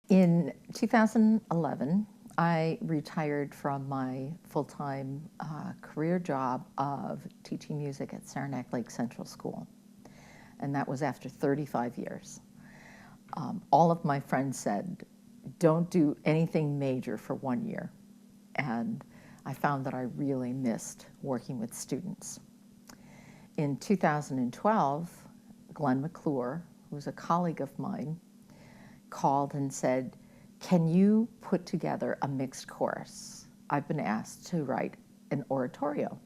In 2011, I retired from my full-time career job of teaching music at Saranac Lake Central School, and that was after 35 years. All of my friends said, don't do anything major for 1 year, and I found that I really missed working with students. In 2012, Glenn McClure, who was a colleague of mine, called and said, can you put together a mixed chorus? I've been asked to write an oratorio.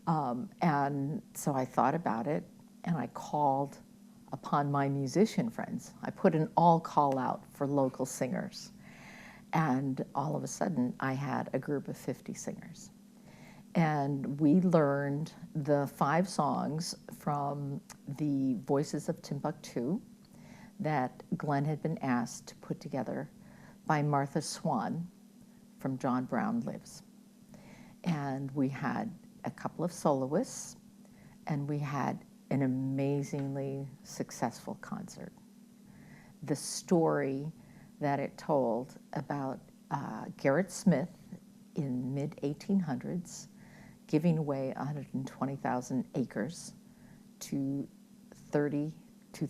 And so I thought about it, and I called upon my musician friends. I put an all call out for local singers. And all of a sudden, I had a group of 50 singers. And we learned the 5 songs from the Voices of Timbuktu that Glenn had been asked to put together by Martha Swan from John Brown Lives. And we had a couple of soloists, and we had an amazingly successful concert. The story that it told about Garrett Smith in mid-1800s giving away 120,000 acres to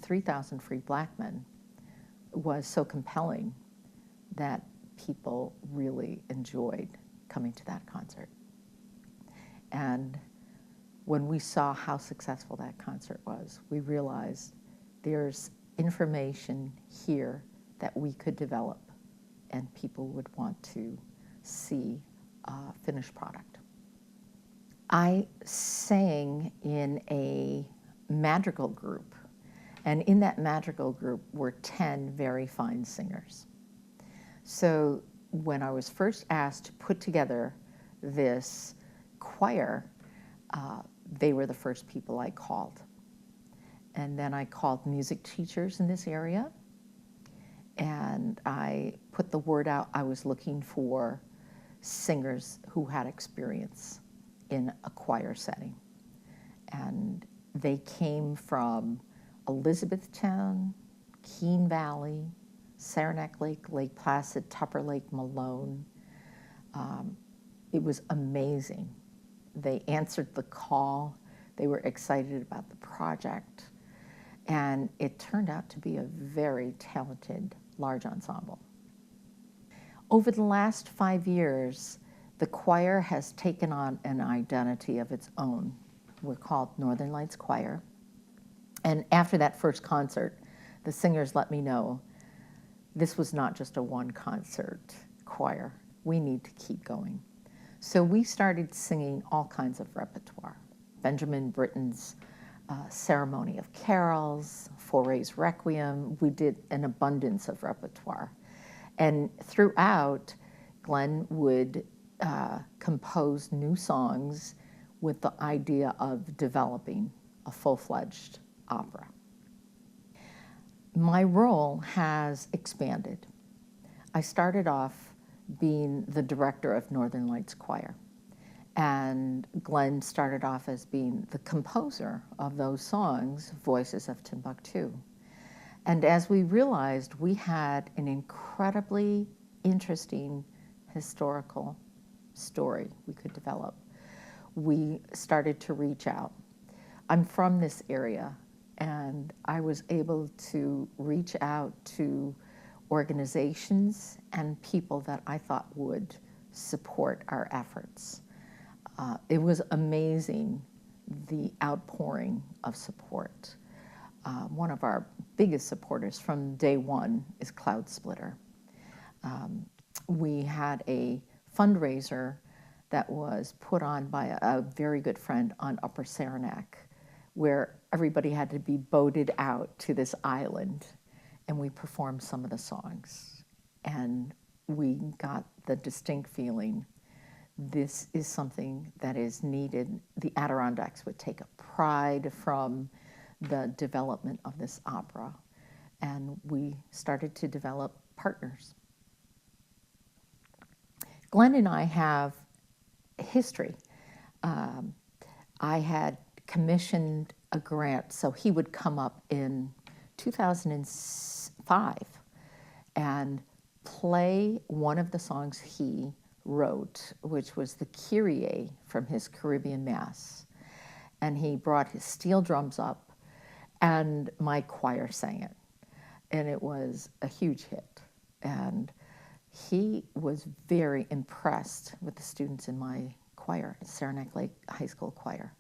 3,000 free black men was so compelling that people really enjoyed coming to that concert. And when we saw how successful that concert was, we realized there's information here that we could develop and people would want to see a finished product. I sang in a madrigal group, and in that madrigal group were 10 very fine singers. So when I was first asked to put together this choir, they were the first people I called. And then I called music teachers in this area, and I put the word out. I was looking for singers who had experience in a choir setting. And they came from Elizabethtown, Keene Valley, Saranac Lake, Lake Placid, Tupper Lake, Malone. It was amazing. They answered the call. They were excited about the project. And it turned out to be a very talented, large ensemble. Over the last 5 years, the choir has taken on an identity of its own. We're called Northern Lights Choir. And after that first concert, the singers let me know this was not just a one-concert choir. We need to keep going. So we started singing all kinds of repertoire. Benjamin Britten's Ceremony of Carols, Flores Requiem. We did an abundance of repertoire. And throughout, Glenn would compose new songs with the idea of developing a full-fledged opera. My role has expanded. I started off being the director of Northern Lights Choir, and Glenn started off as being the composer of those songs, Voices of Timbuktu. And as we realized, we had an incredibly interesting historical story we could develop, we started to reach out. I'm from this area, and I was able to reach out to organizations and people that I thought would support our efforts. It was amazing, the outpouring of support. One of our biggest supporters from day one is Cloud Splitter. We had a fundraiser that was put on by a very good friend on Upper Saranac, where everybody had to be boated out to this island, and we performed some of the songs. And we got the distinct feeling this is something that is needed. The Adirondacks would take a pride from the development of this opera, and we started to develop partners. Glenn and I have history. I had commissioned a grant, so he would come up in 2005, and and play one of the songs he wrote, which was the Kyrie from his Caribbean Mass. And he brought his steel drums up, and my choir sang it. And it was a huge hit. And he was very impressed with the students in my choir, Saranac Lake High School choir.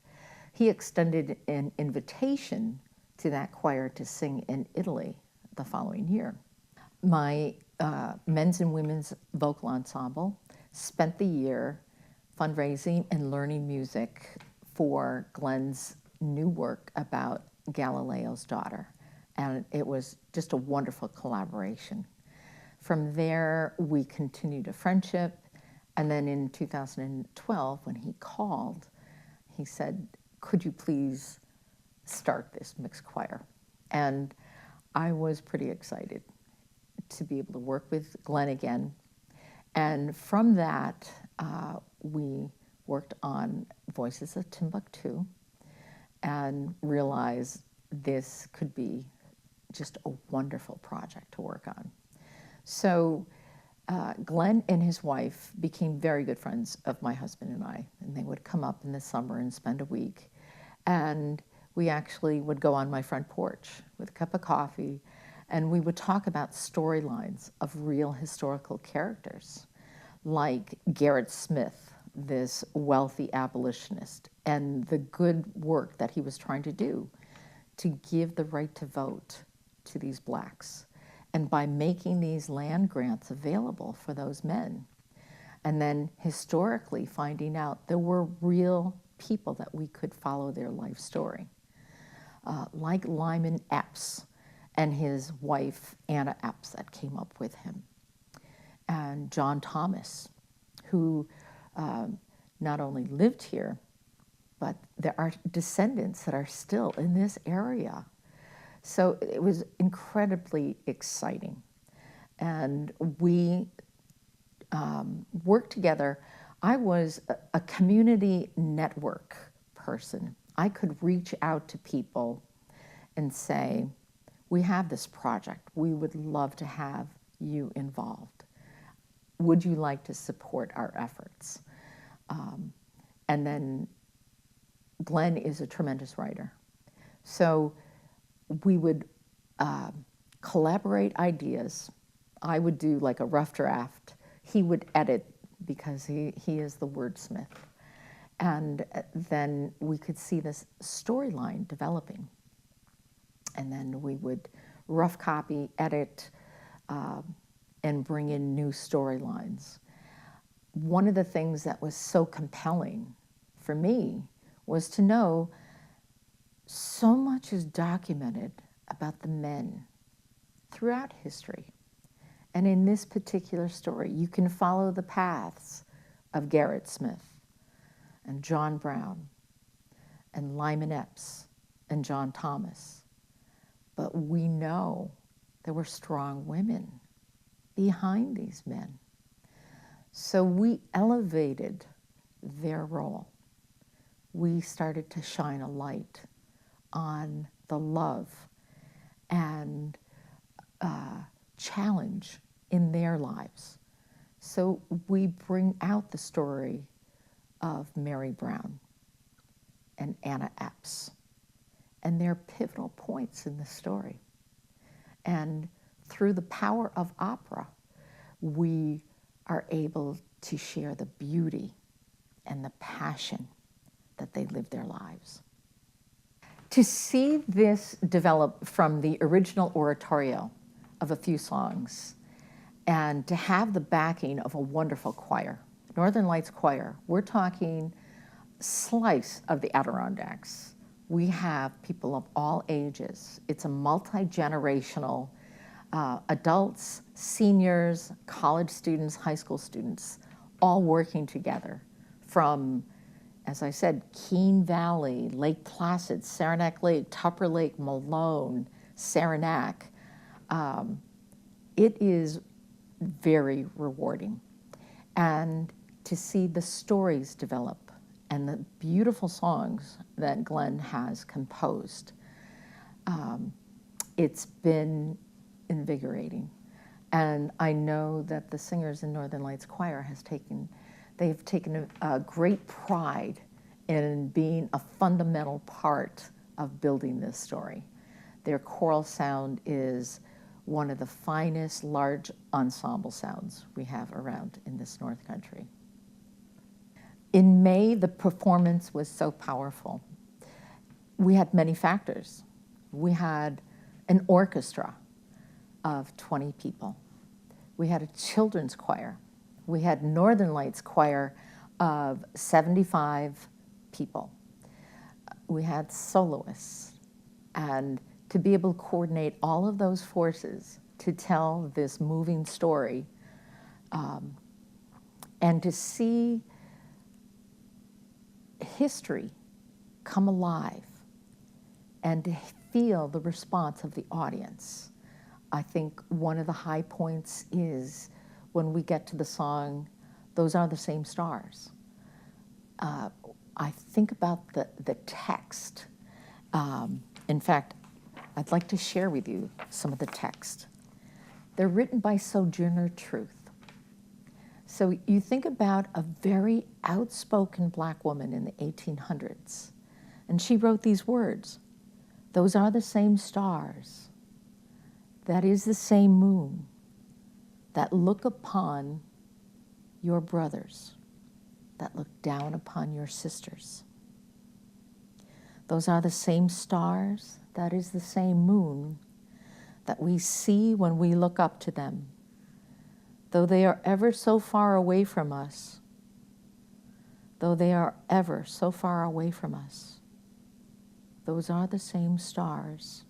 He extended an invitation to that choir to sing in Italy the following year. My men's and women's vocal ensemble spent the year fundraising and learning music for Glenn's new work about Galileo's daughter. And it was just a wonderful collaboration. From there, we continued a friendship. And then in 2012, when he called, he said, could you please start this mixed choir? And I was pretty excited to be able to work with Glenn again. And from that, we worked on Voices of Timbuktu and realized this could be just a wonderful project to work on. So Glenn and his wife became very good friends of my husband and I, and they would come up in the summer and spend a week. And we actually would go on my front porch with a cup of coffee, and we would talk about storylines of real historical characters, like Gerrit Smith, this wealthy abolitionist, and the good work that he was trying to do to give the right to vote to these blacks. And by making these land grants available for those men, and then historically finding out there were real people that we could follow their life story, like Lyman Epps and his wife, Anna Epps, that came up with him, and John Thomas, who not only lived here, but there are descendants that are still in this area. So it was incredibly exciting. And we worked together. I was a community network person. I could reach out to people and say, we have this project. We would love to have you involved. Would you like to support our efforts? And then Glenn is a tremendous writer. So we would collaborate ideas. I would do like a rough draft. He would edit because he is the wordsmith. And then we could see this storyline developing. And then we would rough copy, edit, and bring in new storylines. One of the things that was so compelling for me was to know so much is documented about the men throughout history. And in this particular story, you can follow the paths of Gerrit Smith and John Brown and Lyman Epps and John Thomas. But we know there were strong women behind these men. So we elevated their role. We started to shine a light on the love and challenge in their lives. So we bring out the story of Mary Brown and Anna Epps, and they're pivotal points in the story. And through the power of opera, we are able to share the beauty and the passion that they live their lives. To see this develop from the original oratorio of a few songs and to have the backing of a wonderful choir, Northern Lights Choir, we're talking slice of the Adirondacks. We have people of all ages. It's a multi-generational, adults, seniors, college students, high school students, all working together from, as I said, Keene Valley, Lake Placid, Saranac Lake, Tupper Lake, Malone, Saranac. It is very rewarding. And to see the stories develop and the beautiful songs that Glenn has composed, it's been invigorating. And I know that the singers in Northern Lights Choir they've taken a great pride in being a fundamental part of building this story. Their choral sound is one of the finest large ensemble sounds we have around in this North Country. In May, the performance was so powerful. We had many factors. We had an orchestra of 20 people. We had a children's choir. We had Northern Lights Choir of 75 people. We had soloists. And to be able to coordinate all of those forces to tell this moving story, and to see history come alive and to feel the response of the audience. I think one of the high points is when we get to the song, "Those Are the Same Stars." I think about the text. In fact, I'd like to share with you some of the text. They're written by Sojourner Truth. So you think about a very outspoken Black woman in the 1800s, and she wrote these words: "Those are the same stars, that is the same moon, that look upon your brothers, that look down upon your sisters. Those are the same stars, that is the same moon, that we see when we look up to them. Though they are ever so far away from us, though they are ever so far away from us, those are the same stars,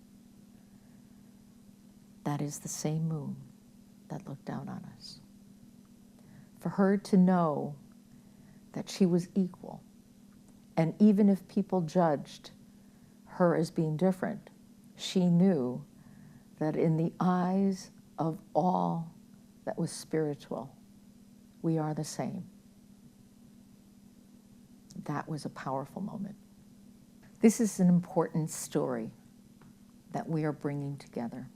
that is the same moon that look down on us." For her to know that she was equal, and even if people judged her as being different, she knew that in the eyes of all that was spiritual, we are the same. That was a powerful moment. This is an important story that we are bringing together.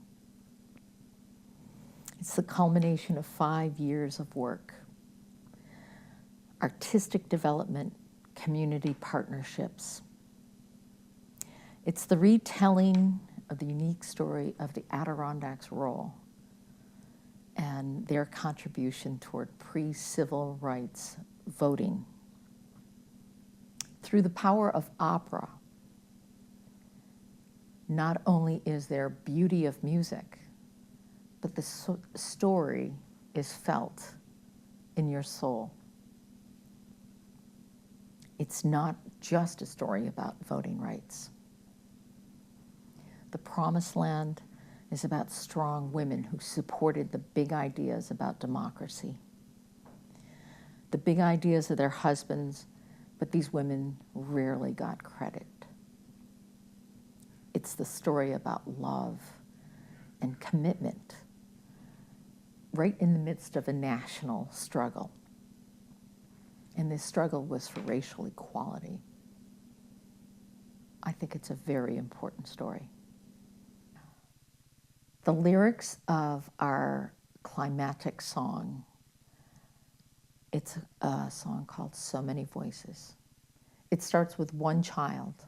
It's the culmination of 5 years of work, artistic development, community partnerships. It's the retelling of the unique story of the Adirondacks' role and their contribution toward pre-civil rights voting. Through the power of opera, not only is there beauty of music, but the story is felt in your soul. It's not just a story about voting rights. The Promised Land is about strong women who supported the big ideas about democracy, the big ideas of their husbands, but these women rarely got credit. It's the story about love and commitment right in the midst of a national struggle. And this struggle was for racial equality. I think it's a very important story. The lyrics of our climatic song, it's a song called "So Many Voices." It starts with one child,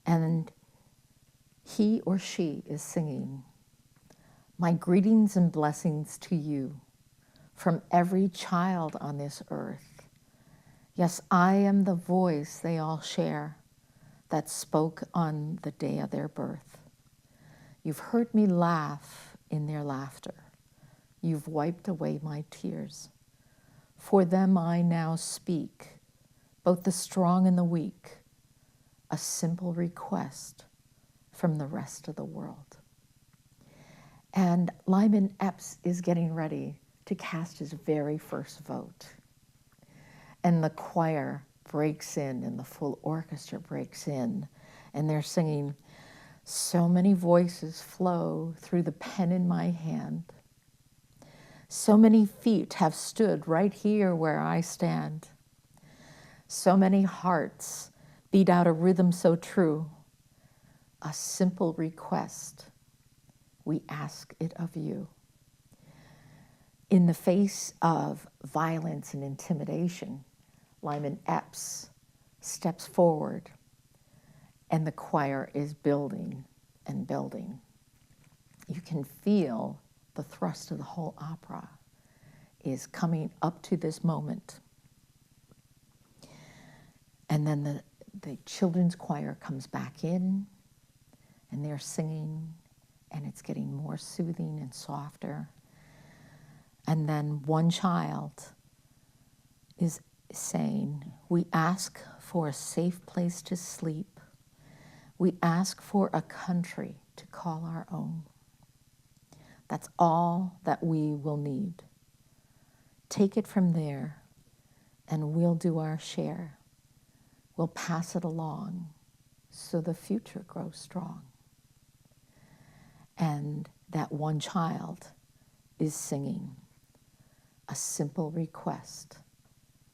and he or she is singing, "My greetings and blessings to you from every child on this earth. Yes, I am the voice they all share that spoke on the day of their birth. You've heard me laugh in their laughter. You've wiped away my tears. For them I now speak, both the strong and the weak, a simple request from the rest of the world." And Lyman Epps is getting ready to cast his very first vote. And the choir breaks in and the full orchestra breaks in, and they're singing, "So many voices flow through the pen in my hand. So many feet have stood right here where I stand. So many hearts beat out a rhythm so true. A simple request, we ask it of you. in the face of violence and intimidation, Lyman Epps steps forward, and the choir is building and building. You can feel the thrust of the whole opera is coming up to this moment. And then the children's choir comes back in, and they're singing, and it's getting more soothing and softer. And then one child is saying, "We ask for a safe place to sleep. We ask for a country to call our own. That's all that we will need. Take it from there, and we'll do our share. We'll pass it along so the future grows strong." And that one child is singing, "A simple request,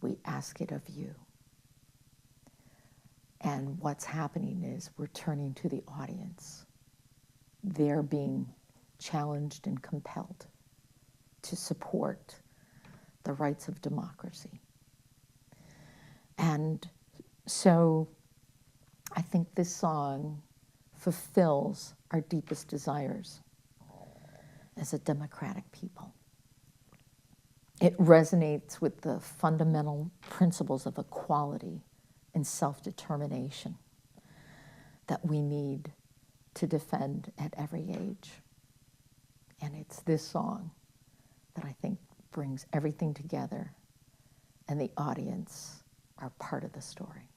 we ask it of you." And what's happening is we're turning to the audience. They're being challenged and compelled to support the rights of democracy. And so I think this song fulfills our deepest desires as a democratic people. It resonates with the fundamental principles of equality and self-determination that we need to defend at every age. And it's this song that I think brings everything together, and the audience are part of the story.